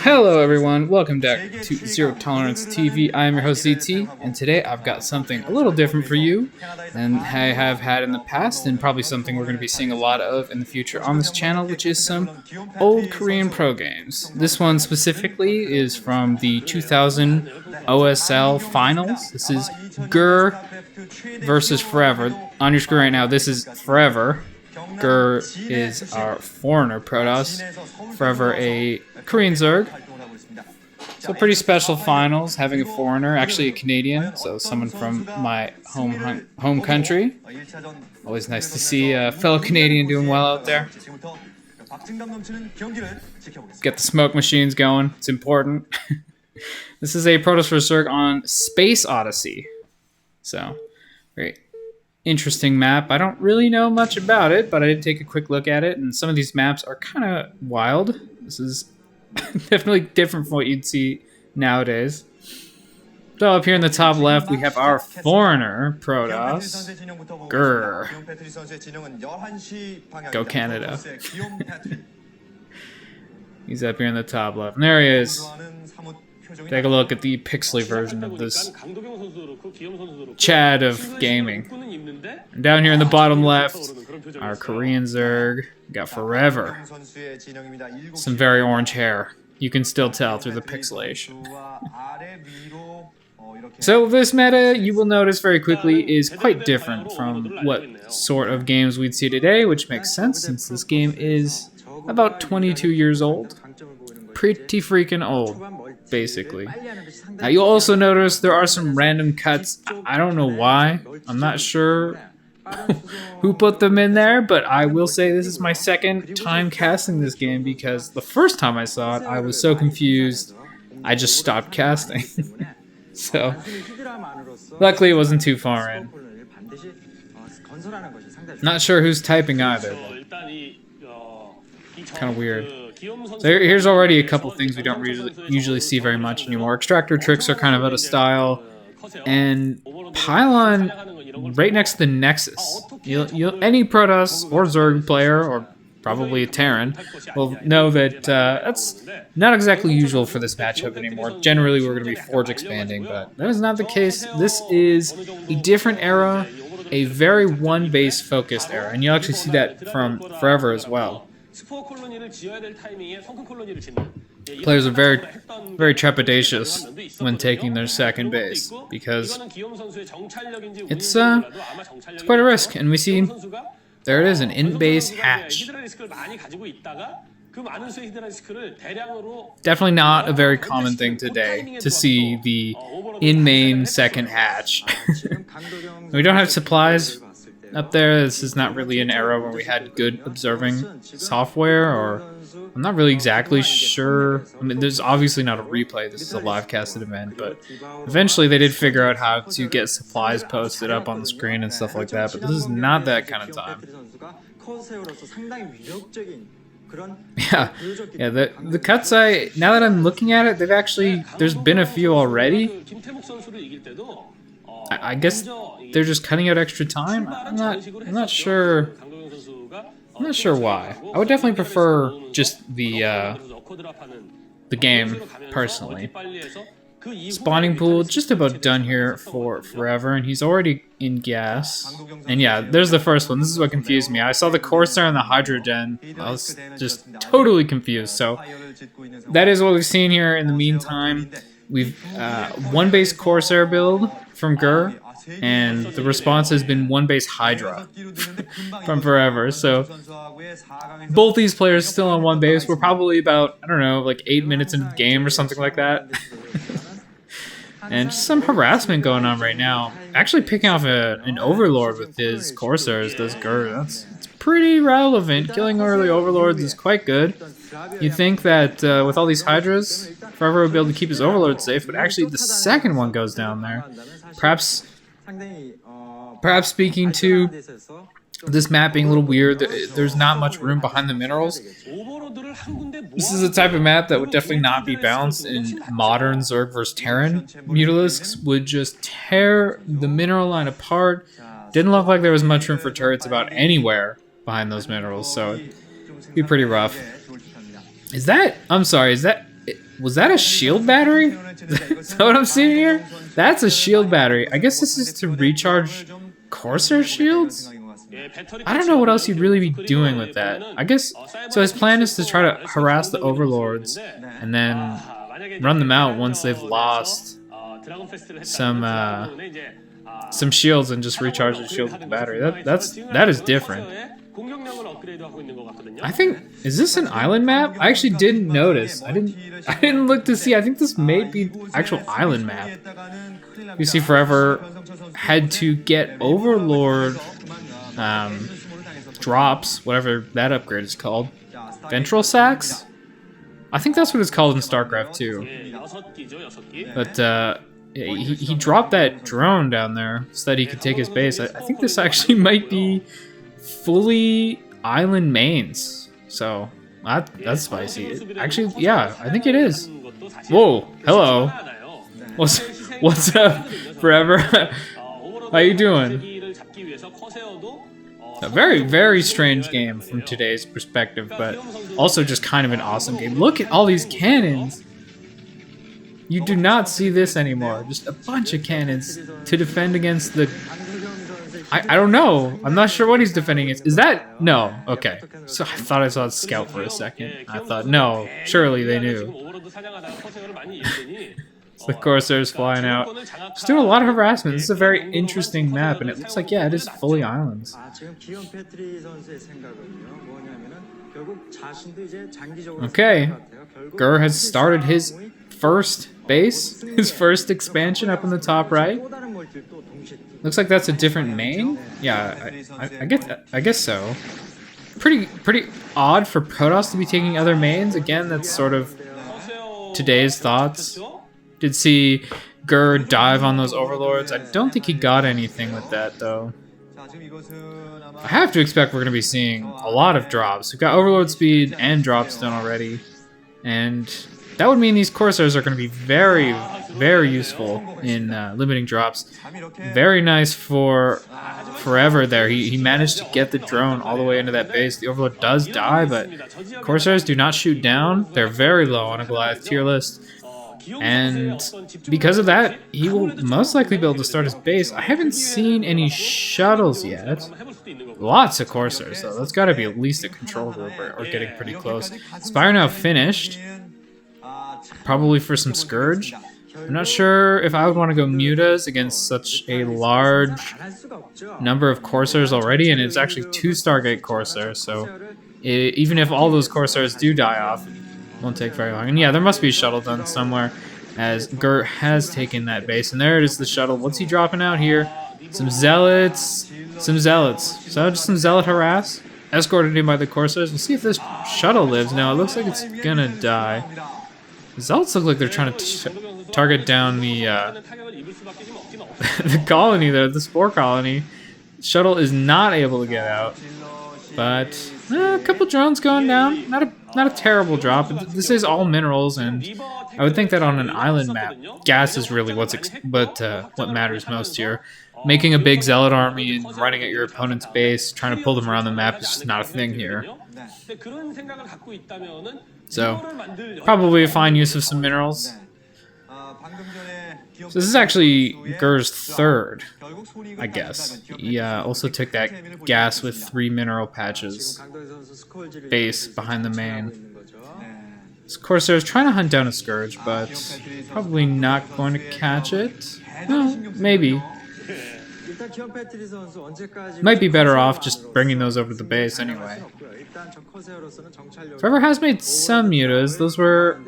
Hello everyone, welcome back to Zero Tolerance TV. I am your host ZT, and today I've got something a little different for you than I have had in the past, and probably something we're going to be seeing a lot of in the future on this channel, which is some old Korean pro games. This one specifically is from the 2000 OSL Finals. This is Grrr versus Forever. On your screen right now, this is Forever. Grrr is our foreigner Protoss, Forever a Korean Zerg. So pretty special finals, having a foreigner, actually a Canadian, so someone from my home country. Always nice to see a fellow Canadian doing well out there. Get the smoke machines going, it's important. This is a Protoss vs Zerg on Space Odyssey. So, great. Interesting map. I don't really know much about it, but I did take a quick look at it, and some of these maps are kind of wild. This is definitely different from what you'd see nowadays. So up here in the top left, we have our foreigner, Protoss. Grrr. Go Canada. He's up here in the top left. And there he is. Take a look at the pixely version of this Chad of gaming. And down here in the bottom left, our Korean Zerg. We got Forever. Some very orange hair. You can still tell through the pixelation. So this meta, you will notice very quickly, is quite different from what sort of games we'd see today, which makes sense since this game is about 22 years old. Pretty freaking old, basically. Now you'll also notice there are some random cuts. I don't know why. I'm not sure who put them in there, but I will say this is my second time casting this game because the first time I saw it, I was so confused, I just stopped casting. So, luckily it wasn't too far in. Not sure who's typing either. Kind of weird. So here's already a couple things we don't usually see very much anymore. Extractor tricks are kind of out of style, and Pylon right next to the Nexus. Any Protoss or Zerg player, or probably a Terran, will know that that's not exactly usual for this matchup anymore. Generally, we're going to be Forge expanding, but that is not the case. This is a different era, a very one-base focused era, and you'll actually see that from Forever as well. Players are very trepidatious when taking their second base because it's quite a risk. And we see there it is, an in-base hatch. Definitely not a very common thing today to see the in-main second hatch. We don't have supplies up there. This is not really an era where we had good observing software, or I'm not really exactly sure. I mean, there's obviously not a replay. This is a live casted event, but eventually they did figure out how to get supplies posted up on the screen and stuff like that, but this is not that kind of time. Yeah, the cuts now that I'm looking at it, there's been a few already. I guess they're just cutting out extra time. I'm not sure. I'm not sure why. I would definitely prefer just the game personally. Spawning pool just about done here for Forever, and he's already in gas. And yeah, there's the first one. This is what confused me. I saw the Corsair and the Hydrogen. I was just totally confused. So that is what we've seen here. In the meantime, we've one base Corsair build from Grrr, and the response has been one base Hydra from Forever. So both these players still on one base. We're probably about, I don't know, like 8 minutes into the game or something like that. And just some harassment going on right now. Actually picking off an Overlord with his Corsairs does Grrr. It's pretty relevant. Killing early Overlords is quite good. You'd think that with all these Hydras, Forever would be able to keep his Overlord safe, but actually the second one goes down there. Perhaps speaking to this map being a little weird, there's not much room behind the minerals. This is a type of map that would definitely not be balanced in modern Zerg vs Terran. Mutalisks would just tear the mineral line apart. Didn't look like there was much room for turrets about anywhere behind those minerals, so it'd be pretty rough. Is that... I'm sorry, is that... Was that a shield battery? Is that what I'm seeing here? That's a shield battery. I guess this is to recharge Corsair shields? I don't know what else he'd really be doing with that. I guess... So his plan is to try to harass the overlords and then run them out once they've lost some shields and just recharge the shields with the battery. That is different. I think, is this an island map? I actually didn't notice. I didn't look to see. I think this may be actual island map. You see, Forever had to get Overlord drops, whatever that upgrade is called. Ventral Sacs? I think that's what it's called in StarCraft 2. But he dropped that drone down there so that he could take his base. I think this actually might be fully island mains. So that's spicy. Actually, yeah, I think it is. Whoa, hello. What's up, Forever? How you doing? A very, very strange game from today's perspective, but also just kind of an awesome game. Look at all these cannons. You do not see this anymore. Just a bunch of cannons to defend against the... I don't know. I'm not sure what he's defending against. Is that... No. Okay. So I thought I saw a scout for a second. I thought, no. Surely they knew. The Corsairs flying out. Just doing a lot of harassment. This is a very interesting map, and it looks like, yeah, it is fully islands. Okay. Grrr has started his first base, his first expansion up in the top right. Looks like that's a different main. Yeah, I guess so. Pretty odd for Protoss to be taking other mains. Again, that's sort of today's thoughts. Did see Grrr dive on those overlords. I don't think he got anything with that though. I have to expect we're going to be seeing a lot of drops. We've got overlord speed and drops done already, and that would mean these Corsairs are going to be very, very useful in limiting drops. Very nice for Forever there. He managed to get the drone all the way into that base. The Overlord does die, but Corsairs do not shoot down. They're very low on a Goliath tier list. And because of that, he will most likely be able to start his base. I haven't seen any shuttles yet. Lots of Corsairs, though. That's got to be at least a control group or getting pretty close. Spire now finished. Probably for some Scourge. I'm not sure if I would want to go Mutas against such a large number of Corsairs already, and it's actually 2 Stargate Corsairs, so even if all those Corsairs do die off, it won't take very long. And yeah, there must be a shuttle done somewhere, as Grrr has taken that base, and there it is, the shuttle. What's he dropping out here? Some Zealots. So just some Zealot harass, escorted in by the Corsairs. We'll see if this shuttle lives. Now, it looks like it's gonna die. The Zealots look like they're trying to target down the the colony there, the Spore colony. Shuttle is not able to get out, but a couple drones going down. Not a terrible drop. This is all minerals, and I would think that on an island map, gas is really what matters most here. Making a big Zealot army and running at your opponent's base, trying to pull them around the map is just not a thing here. So, probably a fine use of some minerals. So this is actually Grrr's third, I guess. He also took that gas with 3 mineral patches base behind the main. This Corsair is trying to hunt down a Scourge, but probably not going to catch it. Well, maybe. Might be better off just bringing those over to the base anyway. Forever has made some mutas. Those were...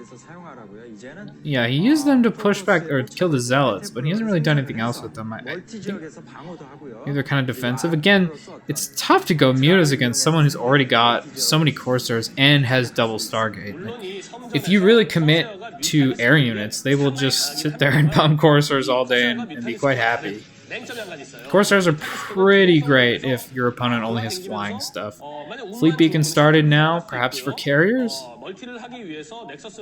Yeah, he used them to push back or kill the Zealots, but he hasn't really done anything else with them. I think maybe they're kind of defensive. Again, it's tough to go mutas against someone who's already got so many Corsairs and has double Stargate. Like, if you really commit to air units, they will just sit there and bomb Corsairs all day and be quite happy. Corsairs are pretty great if your opponent only has flying stuff. Fleet Beacon started now, perhaps for carriers?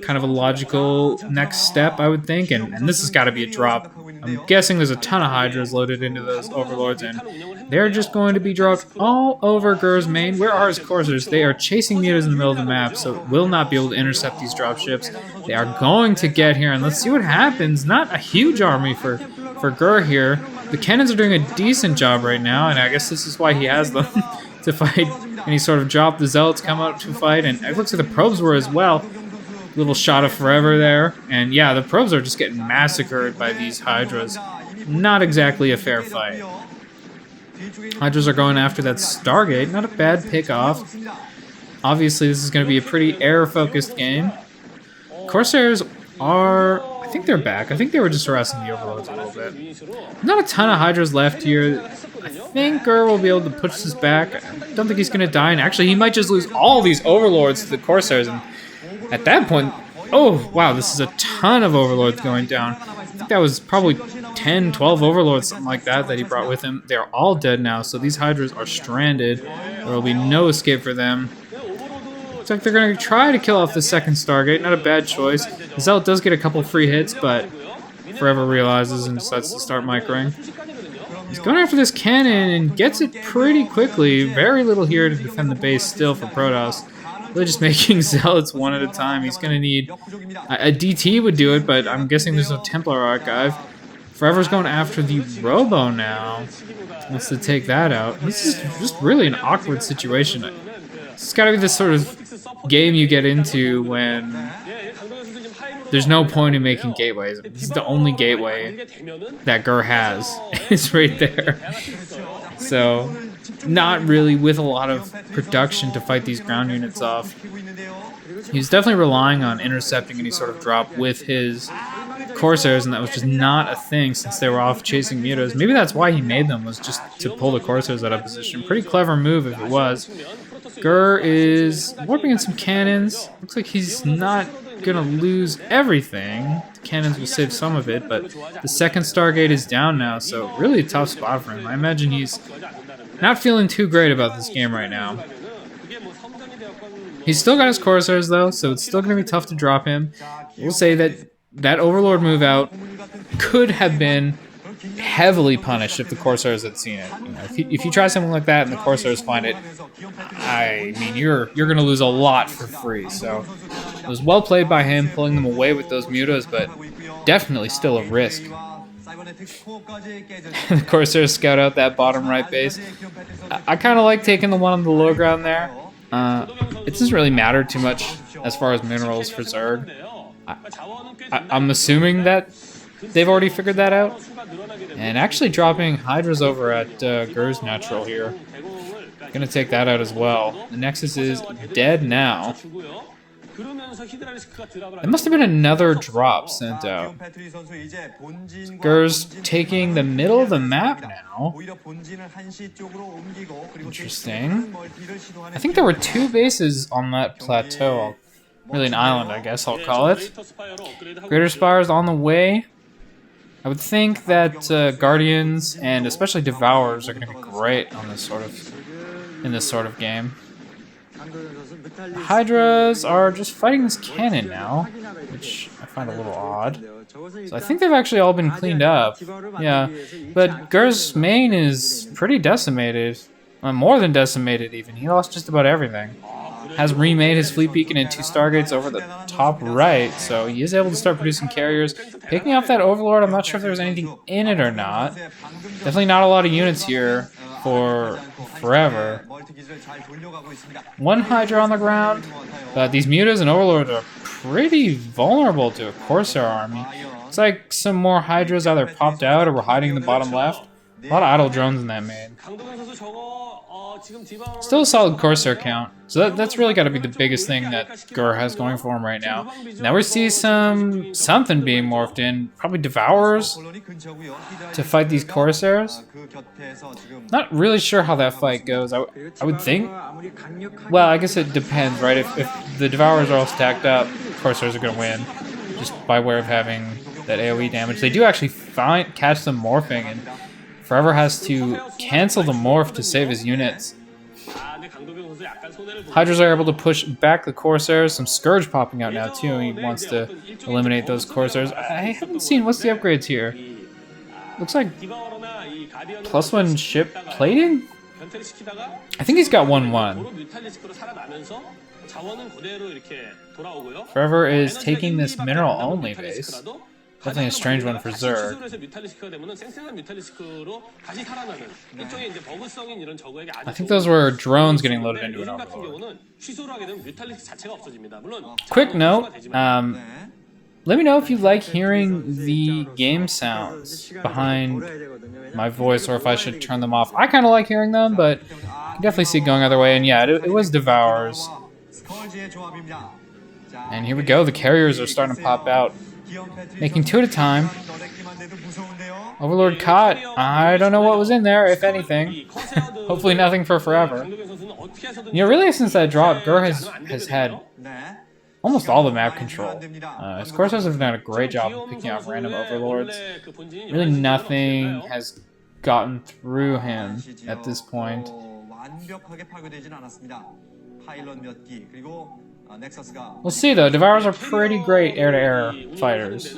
Kind of a logical next step, I would think, and this has got to be a drop. I'm guessing there's a ton of Hydras loaded into those Overlords, and they're just going to be dropped all over Grrr's main. Where are his Corsairs? They are chasing mutas in the middle of the map, so will not be able to intercept these dropships. They are going to get here, and let's see what happens. Not a huge army for Grrr here. The cannons are doing a decent job right now, and I guess this is why he has them to fight. And he sort of dropped the Zealots, come out to fight, and it looks like the probes were as well. Little shot of forever there, and yeah, the probes are just getting massacred by these Hydras. Not exactly a fair fight. Hydras are going after that Stargate, not a bad pick off. Obviously, this is going to be a pretty air-focused game. Corsairs are... I think they're back. I think they were just harassing the Overlords a little bit. Not a ton of Hydras left here. I think Grrr will be able to push this back. I don't think he's going to die, and actually he might just lose all these Overlords to the Corsairs, and at that point... Oh, wow, this is a ton of Overlords going down. I think that was probably 10, 12 Overlords, something like that he brought with him. They're all dead now, so these Hydras are stranded. There will be no escape for them. Looks like they're going to try to kill off the second Stargate. Not a bad choice. Zealot does get a couple free hits, but Forever realizes and decides to start microing. He's going after this cannon and gets it pretty quickly. Very little here to defend the base still for Protoss. Really just making Zealots one at a time. He's going to need... A DT would do it, but I'm guessing there's no Templar Archive. Forever's going after the Robo now. Wants to take that out. This is just really an awkward situation. It's got to be this sort of game you get into when there's no point in making gateways. This is the only gateway that Grrr has. It's right there. So, not really with a lot of production to fight these ground units off. He's definitely relying on intercepting any sort of drop with his Corsairs, and that was just not a thing since they were off chasing mutas. Maybe that's why he made them, was just to pull the Corsairs out of position. Pretty clever move if it was. Grrr is warping in some cannons. Looks like he's not going to lose everything. The cannons will save some of it, but the second Stargate is down now, so really a tough spot for him. I imagine he's not feeling too great about this game right now. He's still got his Corsairs, though, so it's still going to be tough to drop him. We'll say that that Overlord move out could have been heavily punished if the Corsairs had seen it. You know, if you try something like that and the Corsairs find it, I mean, you're going to lose a lot for free. So it was well played by him, pulling them away with those mutas, but definitely still a risk. The Corsairs scout out that bottom right base. I kind of like taking the one on the low ground there. It doesn't really matter too much as far as minerals for Zerg. I'm assuming that they've already figured that out. And actually dropping Hydras over at Grrr's natural here. Gonna take that out as well. The Nexus is dead now. It must have been another drop sent out. Grrr's taking the middle of the map now. Interesting. I think there were two bases on that plateau. Really an island, I guess I'll call it. Greater Spire is on the way. I would think that Guardians and especially Devourers are going to be great on this sort of game. The Hydras are just fighting this cannon now, which I find a little odd. So I think they've actually all been cleaned up. Yeah, but Grrr's main is pretty decimated. More than decimated, even. He lost just about everything. Has remade his Fleet Beacon and 2 Stargates over the top right, so he is able to start producing carriers. Picking off that Overlord, I'm not sure if there's anything in it or not. Definitely not a lot of units here for Forever. One Hydra on the ground, but these mutas and Overlords are pretty vulnerable to a Corsair army. Looks like some more Hydras either popped out or were hiding in the bottom left. A lot of idle drones in that main. Still a solid Corsair count, so that's really got to be the biggest thing that Grrr has going for him right now. Now we see something being morphed in, probably Devourers to fight these Corsairs. Not really sure how that fight goes. I would think, well, I guess it depends, right? If the Devourers are all stacked up, Corsairs are going to win, just by way of having that AoE damage. They do actually catch them morphing, and Forever has to cancel the morph to save his units. Hydras are able to push back the Corsairs. Some Scourge popping out now too. He wants to eliminate those Corsairs. I haven't seen, what's the upgrades here? Looks like +1 ship plating? I think he's got 1-1. Forever is taking this mineral only base. Definitely a strange one for Zerg. I think those were drones getting loaded into an Overlord. Quick note, let me know if you like hearing the game sounds behind my voice or if I should turn them off. I kind of like hearing them, but I can definitely see it going other way. And yeah, it was Devourers. And here we go, the carriers are starting to pop out. Making 2 at a time. Overlord caught. I don't know what was in there, if anything. Hopefully nothing for forever. You know, really since that drop, Grrr has had almost all the map control. His Corsairs have done a great job of picking out random Overlords. Really nothing has gotten through him at this point. We'll see though, Devourers are pretty great air-to-air fighters.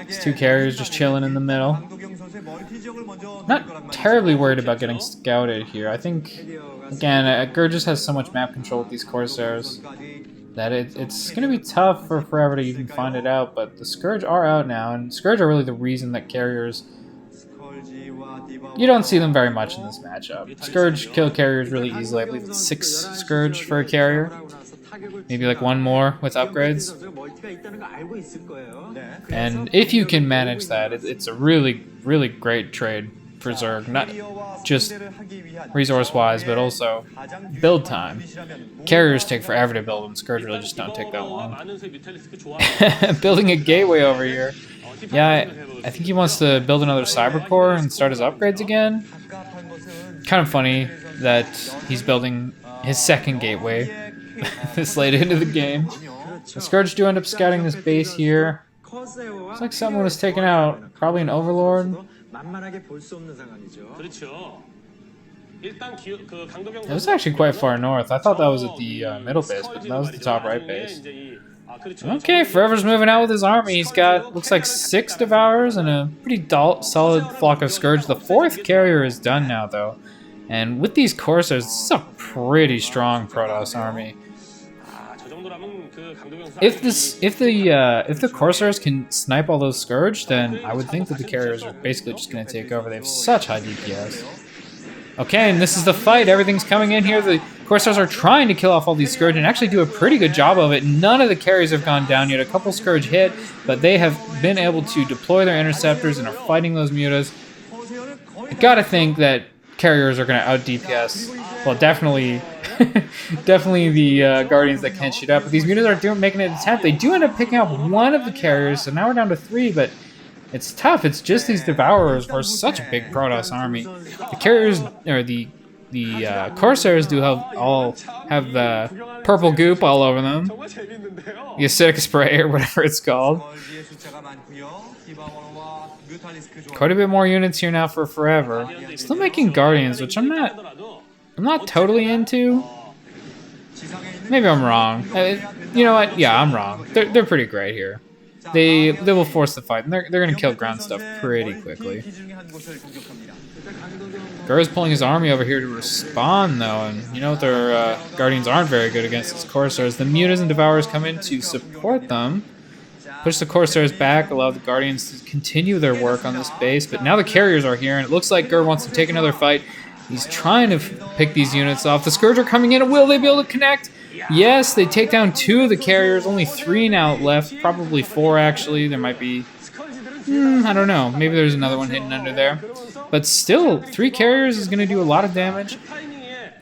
These 2 carriers just chilling in the middle. Not terribly worried about getting scouted here. I think, again, Grrr just has so much map control with these Corsairs that it's going to be tough for Forever to even find it out, but the Scourge are out now, and Scourge are really the reason that carriers... You don't see them very much in this matchup. Scourge kill carriers really easily. I believe it's 6 Scourge for a carrier. Maybe like 1 more with upgrades. And if you can manage that, it's a really, really great trade for Zerg. Not just resource-wise, but also build time. Carriers take forever to build them. Scourge really just don't take that long. Building a gateway over here. Yeah, I think he wants to build another Cyber Core and start his upgrades again. Kind of funny that he's building his 2nd gateway this late into the game. The Scourge do end up scouting this base here. Looks like someone was taken out. Probably an Overlord. It was actually quite far north. I thought that was at the middle base, but that was the top right base. Okay, Forever's moving out with his army. He's got, looks like 6 Devourers and a pretty solid flock of Scourge. The 4th carrier is done now, though. And with these Corsairs, this is a pretty strong Protoss army. If the Corsairs can snipe all those Scourge, then I would think that the carriers are basically just going to take over. They have such high DPS. Okay, and this is the fight. Everything's coming in here. The Corsairs are trying to kill off all these Scourge and actually do a pretty good job of it. None of the carriers have gone down yet. A couple Scourge hit, but they have been able to deploy their interceptors and are fighting those mutas. I gotta think that carriers are going to out DPS. Well, definitely the Guardians that can't shoot up. But these mutas are making an attempt. They do end up picking up 1 of the carriers, so now we're down to 3, but it's tough. It's just these Devourers versus such a big Protoss army. The carriers, or the Corsairs do have the purple goop all over them. The acidic spray or whatever it's called. Quite a bit more units here now for Forever. Still making Guardians, which I'm not totally into. Maybe I'm wrong. You know what? Yeah, I'm wrong. They're pretty great here. They will force the fight, and they're going to kill ground stuff pretty quickly. Grrr is pulling his army over here to respond, though, and you know their Guardians aren't very good against his Corsairs. The Mutas and Devourers come in to support them, push the Corsairs back, allow the Guardians to continue their work on this base, but now the carriers are here, and it looks like Grrr wants to take another fight. He's trying to pick these units off. The Scourge are coming in, and will they be able to connect? Yes, they take down 2 of the carriers, only 3 now left, probably 4 actually. There might be, I don't know, maybe there's another one hidden under there. But still, 3 carriers is going to do a lot of damage.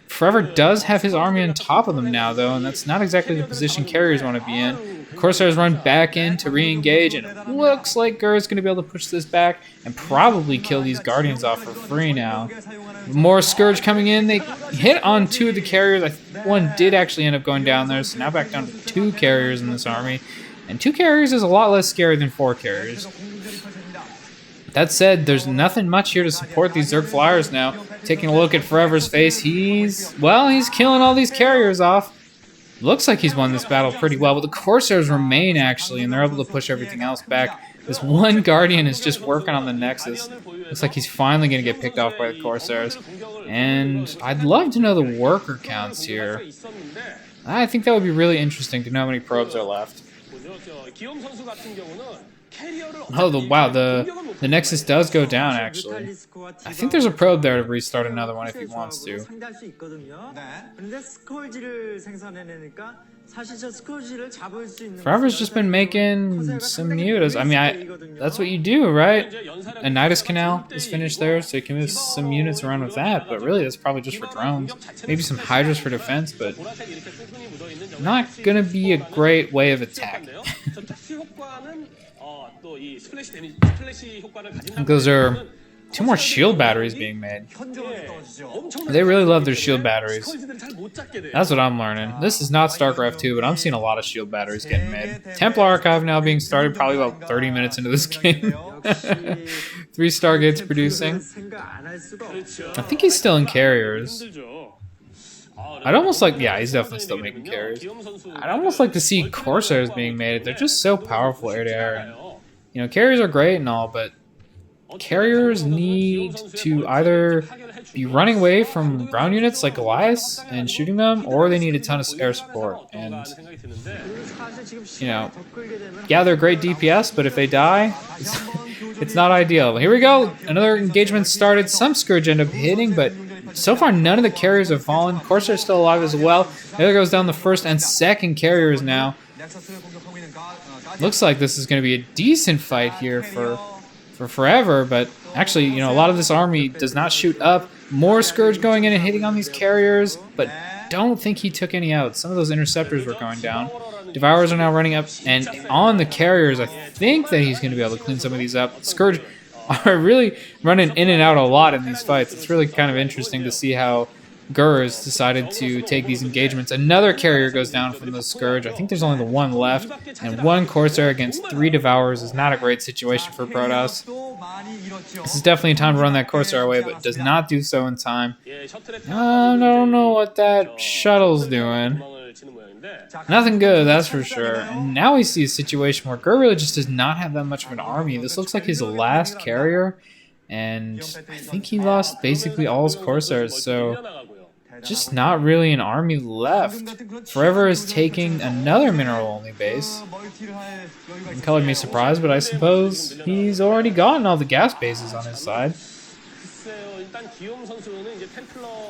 Forever does have his army on top of them now, though, and that's not exactly the position carriers want to be in. Corsairs run back in to re-engage, and it looks like Grrr is going to be able to push this back and probably kill these Guardians off for free now. More Scourge coming in. They hit on 2 of the carriers. One did actually end up going down there, so now back down to 2 carriers in this army. And 2 carriers is a lot less scary than 4 carriers. That said, there's nothing much here to support these Zerg Flyers now. Taking a look at Forever's face, he's killing all these carriers off. Looks like he's won this battle pretty well, but the Corsairs remain, actually, and they're able to push everything else back. This one Guardian is just working on the Nexus. Looks like he's finally going to get picked off by the Corsairs. And I'd love to know the worker counts here. I think that would be really interesting to know how many probes are left. Oh, wow, the Nexus does go down, actually. I think there's a probe there to restart another one if he wants to. Forever's just been making some mutas. I mean, that's what you do, right? A Nidus Canal is finished there, so you can move some units around with that, but really that's probably just for drones. Maybe some Hydras for defense, but not gonna be a great way of attacking. I think those are 2 more shield batteries being made. They really love their shield batteries. That's what I'm learning. This is not StarCraft 2, but I'm seeing a lot of shield batteries getting made. Templar Archive now being started probably about 30 minutes into this game. 3 Stargates producing. I think he's still in carriers. I'd almost like, yeah, he's definitely still making carriers. I'd almost like to see Corsairs being made. They're just so powerful air to air. You know, carriers are great and all, but carriers need to either be running away from ground units like Goliath and shooting them, or they need a ton of air support. And, you know, yeah, they're great DPS, but if they die, it's not ideal. But here we go. Another engagement started. Some Scourge end up hitting, but so far none of the carriers have fallen. Corsair's still alive as well. There goes down the first and second carriers now. Looks like this is going to be a decent fight here for Forever, but actually, you know, a lot of this army does not shoot up. More Scourge going in and hitting on these carriers, but don't think he took any out. Some of those interceptors were going down. Devourers are now running up, and on the carriers, I think that he's going to be able to clean some of these up. Scourge are really running in and out a lot in these fights. It's really kind of interesting to see how Grrr has decided to take these engagements. Another carrier goes down from the Scourge. I think there's only the 1 left, and 1 Corsair against 3 Devourers is not a great situation for Protoss. This is definitely a time to run that Corsair away, but does not do so in time. I don't know what that shuttle's doing. Nothing good, that's for sure. And now we see a situation where Grrr really just does not have that much of an army. This looks like his last carrier, and I think he lost basically all his Corsairs, so just not really an army left. Forever is taking another mineral-only base. It colored me surprised, but I suppose he's already gotten all the gas bases on his side.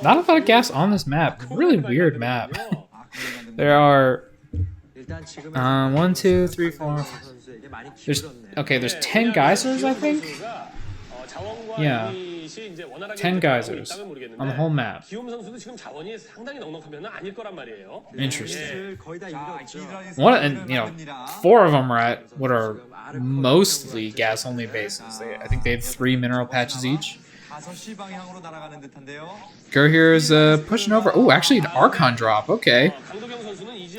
Not a lot of gas on this map. Really weird map. There are 1, 2, 3, 4. There's 10 geysers, I think. Yeah, 10 geysers on the whole map. Interesting. And 4 of them are at what are mostly gas-only bases. I think they had 3 mineral patches each. Grrr here is pushing over. Oh, actually an Archon drop. Okay.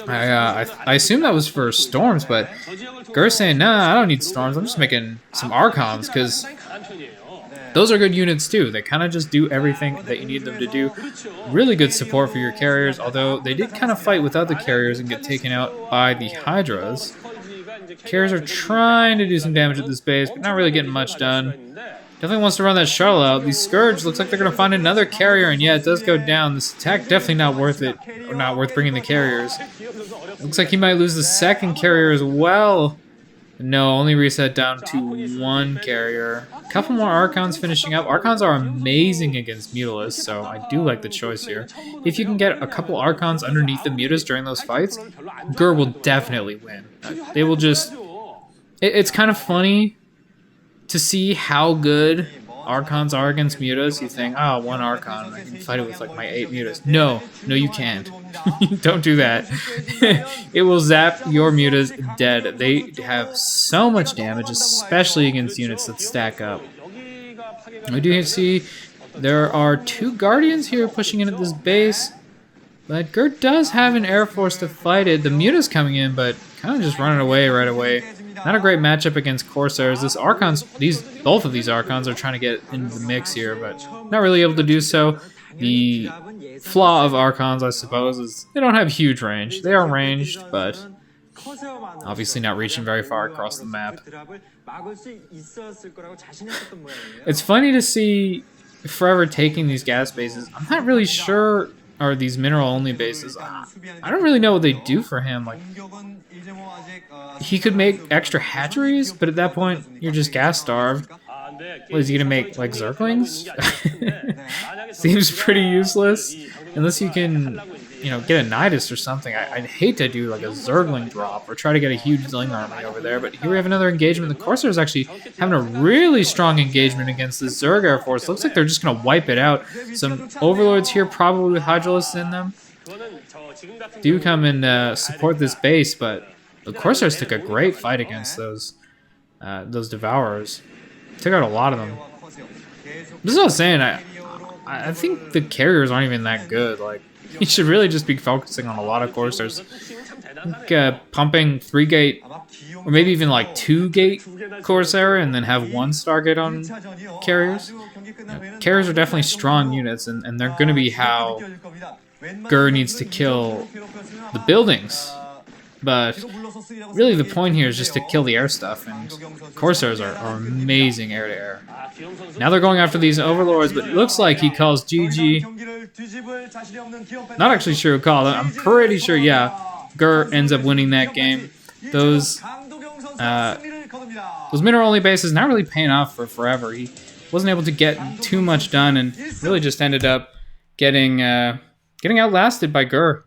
I assume that was for storms, but Grrr's saying, nah, I don't need storms. I'm just making some Archons, because those are good units too. They kind of just do everything that you need them to do. Really good support for your carriers, although they did kind of fight with other carriers and get taken out by the Hydras. Carriers are trying to do some damage at this base, but not really getting much done. Definitely wants to run that shuttle out. These Scourge looks like they're going to find another carrier, and yeah, it does go down. This attack definitely not worth it, or not worth bringing the carriers. Looks like he might lose the second carrier as well. No, only reset down to 1 carrier. A couple more Archons finishing up. Archons are amazing against Mutalisks, so I do like the choice here. If you can get a couple Archons underneath the Mutas during those fights, Grrr will definitely win. They will just... It's kind of funny to see how good Archons are against Mutas. You think, oh, 1 Archon, I can fight it with like my 8 Mutas. No, you can't. Don't do that. It will zap your Mutas dead. They have so much damage, especially against units that stack up. We do see there are 2 Guardians here pushing in at this base. But Grrr does have an Air Force to fight it. The Muta's coming in, but kind of just running away right away. Not a great matchup against Corsairs. This Archons, both of these Archons are trying to get into the mix here, but not really able to do so. The flaw of Archons, I suppose, is they don't have huge range. They are ranged, but obviously not reaching very far across the map. It's funny to see Forever taking these gas bases. I'm not really sure, or these mineral-only bases. I don't really know what they do for him. Like, he could make extra hatcheries, but at that point, you're just gas-starved. What, is he gonna make, like, Zerglings? Seems pretty useless. Unless you can, you know, get a Nidus or something. I'd hate to do, like, a Zergling drop or try to get a huge Zergling army over there. But here we have another engagement. The Corsairs actually having a really strong engagement against the Zerg Air Force. Looks like they're just gonna wipe it out. Some Overlords here, probably with Hydralisks in them, do come and support this base, but the Corsairs took a great fight against those Devourers. Took out a lot of them. This is what I was saying. I think the carriers aren't even that good. Like, you should really just be focusing on a lot of Corsairs. I think pumping 3-gate, or maybe even like 2-gate Corsair, and then have 1 Stargate on carriers. Carriers are definitely strong units, and they're going to be how Grrr needs to kill the buildings. But really the point here is just to kill the air stuff, and Corsairs are amazing air-to-air. Now they're going after these Overlords, but it looks like he calls GG. Not actually sure who called it. I'm pretty sure, yeah, Grrr ends up winning that game. Those mineral-only bases not really paying off for Forever. He wasn't able to get too much done, and really just ended up getting outlasted by Grrr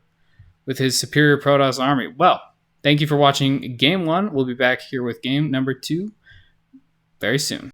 with his superior Protoss army. Well, thank you for watching Game 1. We'll be back here with Game number 2 very soon.